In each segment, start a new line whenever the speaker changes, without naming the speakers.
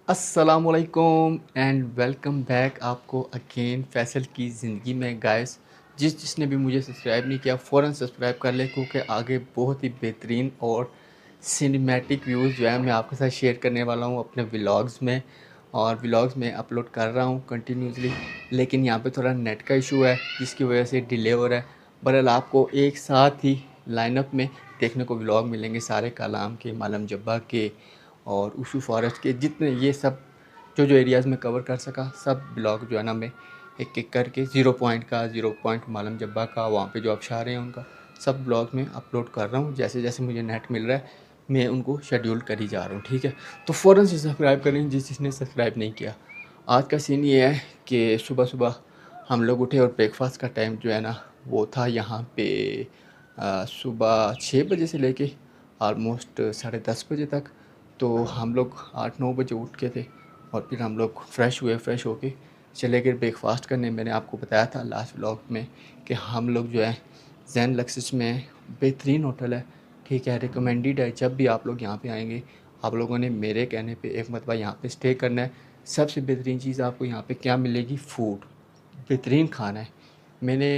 अस्सलामुअलैकुम and welcome back आपको again Faisal की ज़िंदगी में गाइस। जिसने भी मुझे सब्सक्राइब नहीं किया फ़ौरन सब्सक्राइब कर ले, क्योंकि आगे बहुत ही बेहतरीन और सिनेमैटिक व्यूज़ जो है मैं आपके साथ शेयर करने वाला हूँ अपने व्लॉग्स में। और व्लॉग्स में अपलोड कर रहा हूँ कंटिन्यूसली, लेकिन यहाँ पे थोड़ा नेट का इशू है जिसकी वजह से डिले हो रहा है। बहरहाल आपको एक साथ ही लाइनअप में देखने को व्लॉग मिलेंगे, सारे कलाम के, मालम जब्बा के और उशू फॉरेस्ट के, जितने ये सब जो जो एरियाज़ में कवर कर सका सब ब्लॉग जो है ना मैं एक एक करके 0 पॉइंट का, 0 पॉइंट मालम जब्बा का, वहाँ पे जो आबशार हैं उनका सब ब्लॉग में अपलोड कर रहा हूँ। जैसे जैसे मुझे नेट मिल रहा है मैं उनको शेड्यूल कर ही जा रहा हूँ, ठीक है। तो फ़ौरन से सब्सक्राइब करें जिसने सब्सक्राइब नहीं किया। आज का सीन ये है कि सुबह सुबह हम लोग उठे और ब्रेकफास्ट का टाइम जो है ना वो था यहाँ पे सुबह 6 बजे से लेके आलमोस्ट 10:30 बजे तक। तो हम लोग 8-9 बजे उठ के थे और फिर हम लोग फ्रेश हुए, फ्रेश होके चले गए ब्रेकफास्ट करने। मैंने आपको बताया था लास्ट व्लॉग में कि हम लोग जो है जैन लक्सिस में, बेहतरीन होटल है, ठीक है, रिकमेंडेड है। जब भी आप लोग यहाँ पे आएंगे आप लोगों ने मेरे कहने पे एक मरतबा यहाँ पे स्टे करना है। सबसे बेहतरीन चीज़ आपको यहाँ पे क्या मिलेगी, फ़ूड, बेहतरीन खाना है। मैंने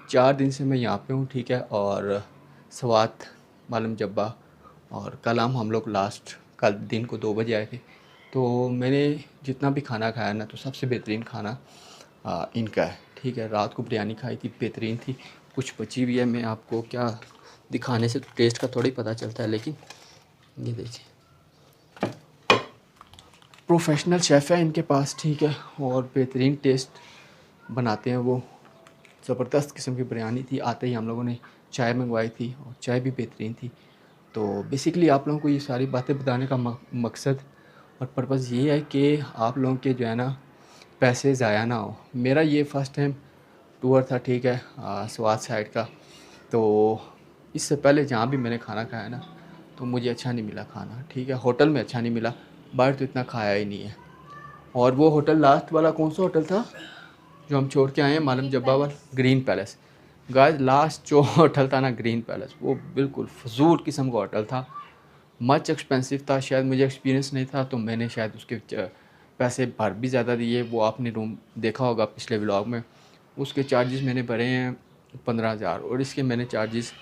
4 दिन से मैं यहाँ पे हूँ, ठीक है। और स्वात, मालम जब्बा और कल हम लोग लास्ट कल दिन को 2 बजे आए थे। तो मैंने जितना भी खाना खाया ना तो सबसे बेहतरीन खाना इनका है, ठीक है। रात को बिरयानी खाई थी, बेहतरीन थी। कुछ बची भी है, मैं आपको क्या दिखाने से तो टेस्ट का थोड़ा ही पता चलता है, लेकिन ये देखिए प्रोफेशनल शेफ़ है इनके पास, ठीक है। और बेहतरीन टेस्ट बनाते हैं वो। ज़बरदस्त किस्म की बिरयानी थी। आते ही हम लोगों ने चाय मंगवाई थी और चाय भी बेहतरीन थी। तो बेसिकली आप लोगों को ये सारी बातें बताने का मकसद और पर्पज़ ये है कि आप लोगों के जो है ना पैसे ज़ाया ना हो। मेरा ये फ़र्स्ट टाइम टूर था, ठीक है, स्वात साइड का। तो इससे पहले जहाँ भी मैंने खाना खाया ना तो मुझे अच्छा नहीं मिला खाना, ठीक है। होटल में अच्छा नहीं मिला, बाहर तो इतना खाया ही नहीं है। और वो होटल लास्ट वाला कौन सा होटल था जो हम छोड़ के आए हैं, मालम जब्बा वाला, ग्रीन पैलेस। गाइस लास्ट जो होटल था ना ग्रीन पैलेस, वो बिल्कुल फजूल किस्म का होटल था, मच एक्सपेंसिव था। शायद मुझे एक्सपीरियंस नहीं था तो मैंने शायद उसके पैसे भर भी ज़्यादा दिए। वो आपने रूम देखा होगा पिछले व्लॉग में, उसके चार्जेस मैंने भरे हैं 15,000 और इसके मैंने चार्जेस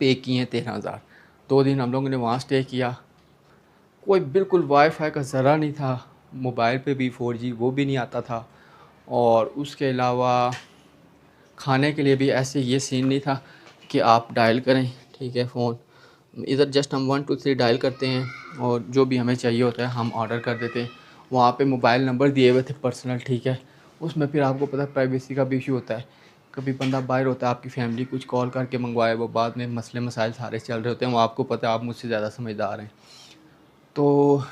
पे किए हैं 13,000। 2 दिन हम लोगों ने वहाँ स्टे किया। कोई बिल्कुल वाईफाई का ज़रा नहीं था, मोबाइल पे भी 4G वो भी नहीं आता था। और उसके अलावा खाने के लिए भी ऐसे ये सीन नहीं था कि आप डायल करें, ठीक है, फ़ोन इधर जस्ट हम 1 2 3 डायल करते हैं और जो भी हमें चाहिए होता है हम ऑर्डर कर देते हैं। वहाँ पे मोबाइल नंबर दिए हुए थे पर्सनल, ठीक है। उसमें फिर आपको पता है प्राइवेसी का भी इशू होता है। कभी बंदा बाहर होता है, आपकी फैमिली कुछ कॉल करके मंगवाए, वो बाद में मसले मसाइल सारे चल रहे होते हैं, वो आपको पता है, आप मुझसे ज़्यादा समझदार हैं। तो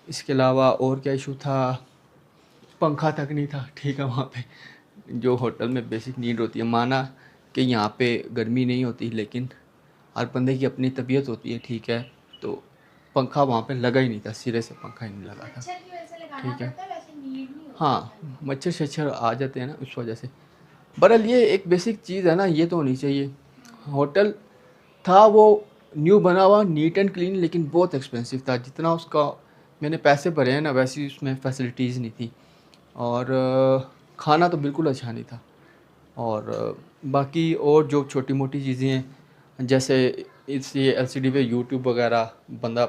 इसके अलावा और क्या इशू था, पंखा तक नहीं था, ठीक है। वहाँ पे जो होटल में बेसिक नीड होती है, माना कि यहाँ पे गर्मी नहीं होती लेकिन हर बंदे की अपनी तबीयत होती है, ठीक है। तो पंखा वहाँ पे लगा ही नहीं था, सिरे से पंखा ही नहीं लगा था, ठीक है। हाँ, मच्छर शच्छर आ जाते हैं ना उस वजह से। बहरहाल ये एक बेसिक चीज़ है ना, ये तो होनी चाहिए। होटल था वो न्यू बना हुआ, नीट एंड क्लीन, लेकिन बहुत एक्सपेंसिव था। जितना उसका मैंने पैसे भरे हैं ना वैसी उसमें फैसिलिटीज़ नहीं थी। और खाना तो बिल्कुल अच्छा नहीं था। और बाकी और जो छोटी मोटी चीज़ें हैं, जैसे इस ये एलसीडी पे यूट्यूब वगैरह बंदा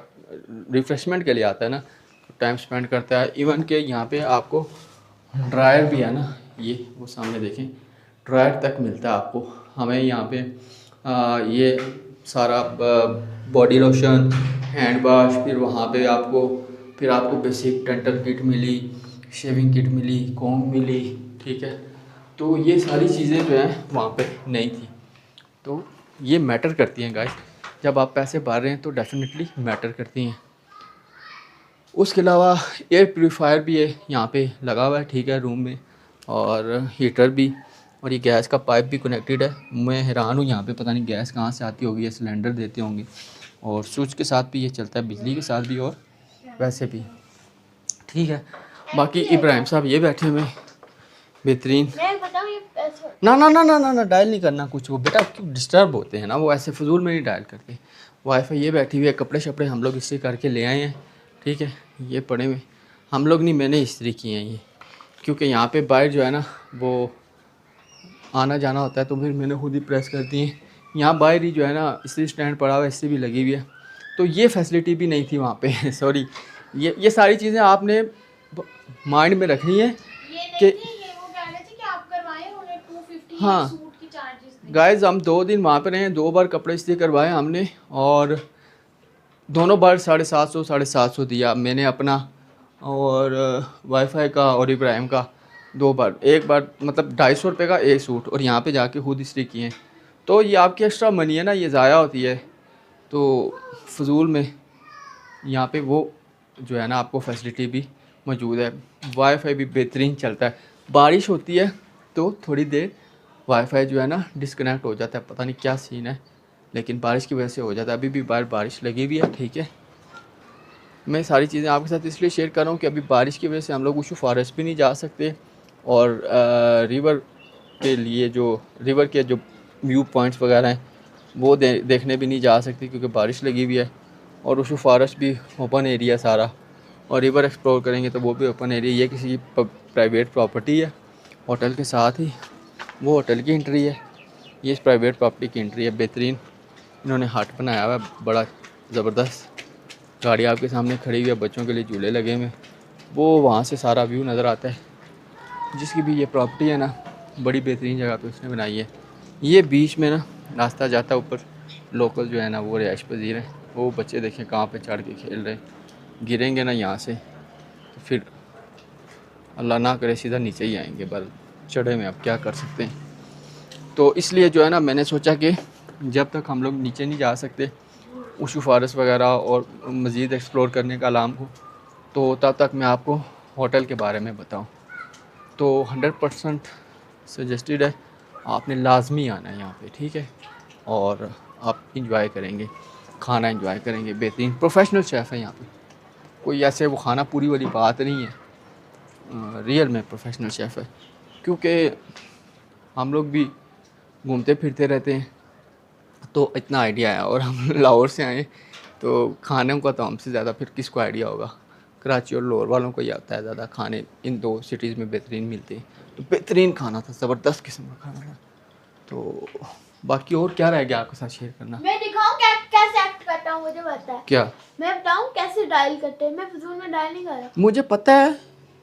रिफ़्रेशमेंट के लिए आता है ना, टाइम स्पेंड करता है। इवन के यहाँ पे आपको ड्रायर भी है ना, ये वो सामने देखें, ड्रायर तक मिलता है आपको। हमें यहाँ पे ये सारा बॉडी लोशन, हैंड वाश, फिर आपको बेसिक डेंटल किट मिली, शेविंग किट मिली, कॉम्ब मिली, ठीक है। तो ये सारी चीज़ें जो हैं वहाँ पे नहीं थी। तो ये मैटर करती हैं गाइस, जब आप पैसे भर रहे हैं तो डेफिनेटली मैटर करती हैं। उसके अलावा एयर प्योरीफायर भी है यहाँ पे लगा हुआ है, ठीक है, रूम में, और हीटर भी, और ये गैस का पाइप भी कनेक्टेड है। मैं हैरान हूँ यहाँ पे, पता नहीं गैस कहाँ से आती होगी, ये सिलेंडर देते होंगे। और स्विच के साथ भी ये चलता है, बिजली के साथ भी और वैसे भी, ठीक है। बाकी इब्राहिम साहब ये बैठे हुए बेहतरीन। ना ना ना ना ना ना डायल नहीं करना कुछ, वो बेटा क्यों डिस्टर्ब होते हैं ना, वो ऐसे फजूल में नहीं डायल करते। वाईफाई ये बैठी हुई है, कपड़े शपड़े हम लोग इससे करके ले आए हैं, ठीक है। ये पड़े हुए हम लोग नहीं, मैंने इस्त्री किए हैं ये, क्योंकि यहाँ पे बाहर जो है ना वो आना जाना होता है तो फिर मैंने खुद ही प्रेस कर दी है। यहाँ बाहर ही जो है ना इस्त्री स्टैंड पड़ा हुआ है, इस्त्री भी लगी हुई है, तो ये फैसिलिटी भी नहीं थी वहाँ पे सॉरी, ये सारी चीज़ें आपने माइंड में रखनी है कि हाँ गाइस, हम 2 दिन वहाँ पे रहे, 2 बार कपड़े इस्त्री करवाए हमने और दोनों बार 750 दिया मैंने अपना और वाईफाई का और इब्राहिम का 2 बार, एक बार मतलब 250 का एक सूट, और यहाँ पे जाके खुद इस्त्री किए। तो ये आपकी एक्स्ट्रा मनी है ना, ये ज़ाया होती है, तो फजूल में यहाँ पे वो जो है ना आपको फैसिलिटी भी मौजूद है। वाईफाई भी बेहतरीन चलता है। बारिश होती है तो थोड़ी देर वाईफाई जो है ना डिस्कनेक्ट हो जाता है, पता नहीं क्या सीन है, लेकिन बारिश की वजह से हो जाता है। अभी भी बाहर बारिश लगी हुई है, ठीक है। मैं सारी चीज़ें आपके साथ इसलिए शेयर कर रहा हूँ कि अभी बारिश की वजह से हम लोग उशू फॉरेस्ट भी नहीं जा सकते, और रिवर के लिए जो रिवर के जो व्यू पॉइंट्स वगैरह हैं वो देखने भी नहीं जा सकते क्योंकि बारिश लगी हुई है। और उशू फॉरेस्ट भी ओपन एरिया सारा, और रिवर एक्सप्लोर करेंगे तो वो भी ओपन एरिया। ये किसी की प्राइवेट प्रॉपर्टी है, होटल के साथ ही वो होटल की एंट्री है, ये इस प्राइवेट प्रॉपर्टी की एंट्री है। बेहतरीन इन्होंने हट बनाया हुआ है, बड़ा ज़बरदस्त। गाड़ी आपके सामने खड़ी हुई है, बच्चों के लिए झूले लगे हुए, वो वहाँ से सारा व्यू नज़र आता है। जिसकी भी ये प्रॉपर्टी है ना, बड़ी बेहतरीन जगह पे उसने बनाई है। ये बीच में ना रास्ता जाता है ऊपर, लोकल जो है ना वो रिहाइश पजीर हैं, वो बच्चे देखें कहाँ पे चढ़ के खेल रहे हैं, गिरेंगे ना यहाँ से तो फिर अल्लाह ना करे सीधा नीचे ही आएंगे, बल चढ़े में अब क्या कर सकते हैं। तो इसलिए जो है ना मैंने सोचा कि जब तक हम लोग नीचे नहीं जा सकते उशू फॉरेस्ट वगैरह और मज़ीद एक्सप्लोर करने का अलाम हो, तो तब तक मैं आपको होटल के बारे में बताऊं। तो 100% सजेस्टेड है, आपने लाजमी आना है यहाँ पे, ठीक है। और आप इंजॉय करेंगे, खाना इंजॉय करेंगे। बेहतरीन प्रोफेशनल शेफ़ है यहाँ पे, कोई ऐसे वो खाना पूरी वाली बात नहीं है, रियल में प्रोफेशनल शेफ़ है। क्योंकि हम लोग भी घूमते फिरते रहते हैं तो इतना आइडिया है, और हम लाहौर से आए तो खाने का तो हमसे ज़्यादा फिर किसको आइडिया होगा। कराची और लाहौर वालों को ही आता है ज़्यादा, खाने इन 2 सिटीज़ में बेहतरीन मिलते हैं। तो बेहतरीन खाना था, ज़बरदस्त किस्म का खाना था। तो बाकी और क्या रह गया आपके साथ शेयर करना?
मैं दिखाऊं कैसे एक्ट करता हूँ, मुझे पता है।
क्या?
मैं बताऊं कैसे डायल करते हैं? मैं फजूल में डायल नहीं कर रहा,
मुझे पता है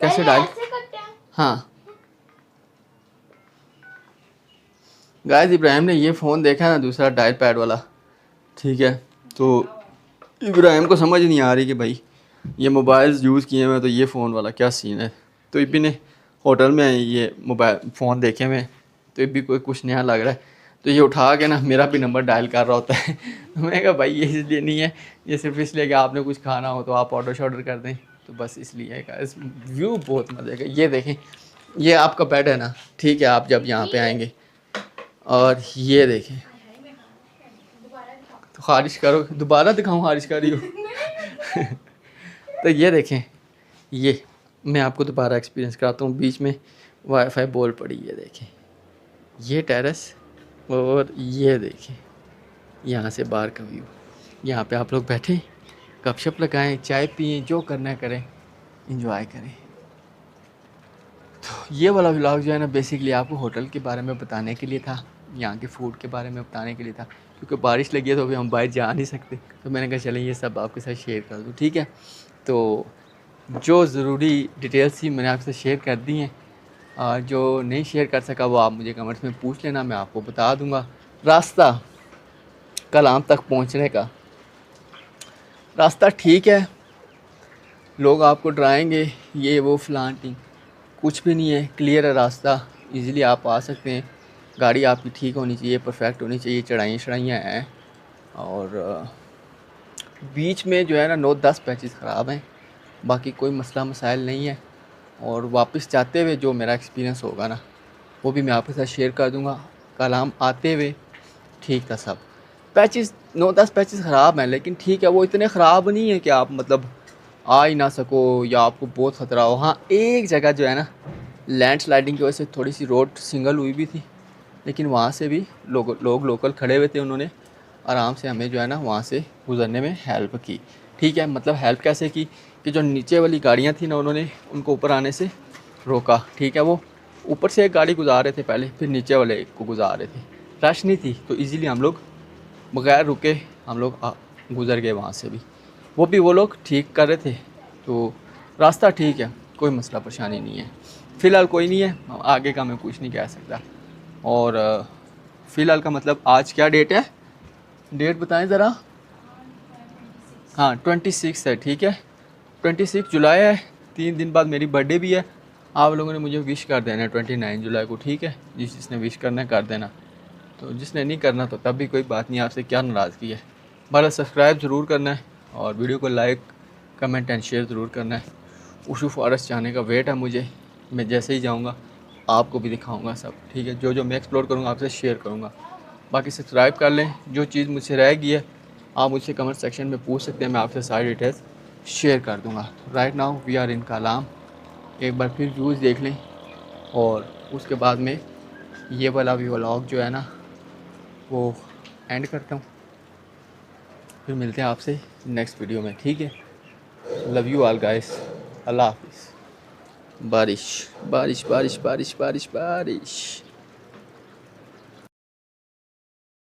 कैसे डायल
करते हैं।
हाँ गाइस, इब्राहिम ने ये फ़ोन देखा है ना दूसरा डायल पैड वाला, ठीक है। तो इब्राहिम को समझ नहीं आ रही कि भाई ये मोबाइल्स यूज़ किए हुए तो ये फ़ोन वाला क्या सीन है। तो इब्बी ने होटल में ये मोबाइल फ़ोन देखे हुए, तो इब्बी को कुछ नया लग रहा है, तो ये उठा के ना मेरा भी नंबर डायल कर रहा होता है। तो मैंने कहा भाई ये इसलिए नहीं है, ये सिर्फ इसलिए कि आपने कुछ खाना हो तो आप ऑर्डर कर दें, तो बस इसलिए है। इस व्यू बहुत मज़े का, ये देखें, ये आपका बेड है ना, ठीक है। आप जब यहाँ पर आएँगे और ये देखें, तो खारिश करो, दोबारा दिखाऊं खारिश कर रही हो। तो ये देखें, ये मैं आपको दोबारा एक्सपीरियंस कराता हूँ। बीच में वाईफाई बॉल पड़ी, ये देखें, ये टेरेस, और ये देखें यहाँ से बाहर का व्यू। यहाँ पे आप लोग बैठे गपशप लगाएं, चाय पिएं, जो करना है करें, इंजॉय करें। तो ये वाला व्लॉग जो है ना बेसिकली आपको होटल के बारे में बताने के लिए था, यहाँ के फूड के बारे में बताने के लिए था। क्योंकि बारिश लगी है तो अभी हम बाहर जा नहीं सकते, तो मैंने कहा चलें ये सब आपके साथ शेयर कर दूँ, ठीक है। तो जो ज़रूरी डिटेल्स थी मैंने आपके साथ शेयर कर दी हैं, और जो नहीं शेयर कर सका वो आप मुझे कमेंट्स में पूछ लेना, मैं आपको बता दूँगा। रास्ता कलाम तक पहुँचने का रास्ता ठीक है, लोग आपको डराएंगे ये वो फलांटिंग, कुछ भी नहीं है, क्लियर है रास्ता, इजीली आप आ सकते हैं। गाड़ी आपकी ठीक होनी चाहिए, परफेक्ट होनी चाहिए, चढ़ाइयाँ हैं, और बीच में जो है ना 9-10 पैचेस ख़राब हैं, बाकी कोई मसला मसाइल नहीं है। और वापस जाते हुए जो मेरा एक्सपीरियंस होगा ना वो भी मैं आपके साथ शेयर कर दूँगा। कल हम आते हुए ठीक था सब, पैचेस 9-10 पैचेस ख़राब हैं, लेकिन ठीक है, वो इतने ख़राब नहीं है कि आप मतलब आ ही ना सको या आपको बहुत ख़तरा हो। हाँ, एक जगह जो है ना लैंडस्लाइडिंग की वजह से थोड़ी सी रोड सिंगल हुई भी थी, लेकिन वहाँ से भी लोग लोकल खड़े हुए थे, उन्होंने आराम से हमें जो है ना वहाँ से गुज़रने में हेल्प की। ठीक है। मतलब हेल्प कैसे की कि जो नीचे वाली गाड़ियाँ थी ना, उन्होंने उनको ऊपर आने से रोका, ठीक है। वो ऊपर से एक गाड़ी गुजार रहे थे पहले, फिर नीचे वाले एक को गुजार रहे थे। रश नहीं थी तो इजीली हम लोग बगैर रुके हम लोग गुज़र गए वहाँ से भी। वो लोग ठीक कर रहे थे, तो रास्ता ठीक है, कोई मसला परेशानी नहीं है। फ़िलहाल कोई नहीं है, आगे का मैं कुछ नहीं कह सकता। और फ़िलहाल का मतलब आज क्या डेट है, डेट बताएं ज़रा। हाँ 26 है, ठीक है 26 जुलाई है। 3 दिन बाद मेरी बर्थडे भी है। आप लोगों ने मुझे विश कर देना है 29 जुलाई को, ठीक है। जिसने विश करना है कर देना, तो जिसने नहीं करना तो तब भी कोई बात नहीं, आपसे क्या नाराज़गी है। बड़ा सब्सक्राइब ज़रूर करना है और वीडियो को लाइक कमेंट एंड शेयर ज़रूर करना है। उशू फॉरेस्ट जाने का वेट है मुझे, मैं जैसे ही जाऊंगा आपको भी दिखाऊंगा सब, ठीक है। जो मैं एक्सप्लोर करूंगा आपसे शेयर करूंगा। बाकी सब्सक्राइब कर लें। जो चीज़ मुझसे रह गई है आप मुझसे कमेंट सेक्शन में पूछ सकते हैं, मैं आपसे सारी डिटेल्स शेयर कर दूँगा। Right now we are in Kalam. एक बार फिर व्यूज़ देख लें और उसके बाद में ये वाला भी व्लॉग जो है ना वो एंड करता हूँ। फिर मिलते हैं आपसे नेक्स्ट वीडियो में, ठीक है। लव यू ऑल गाइस, अल्लाह हाफिज़। बारिश बारिश बारिश बारिश बारिश बारिश।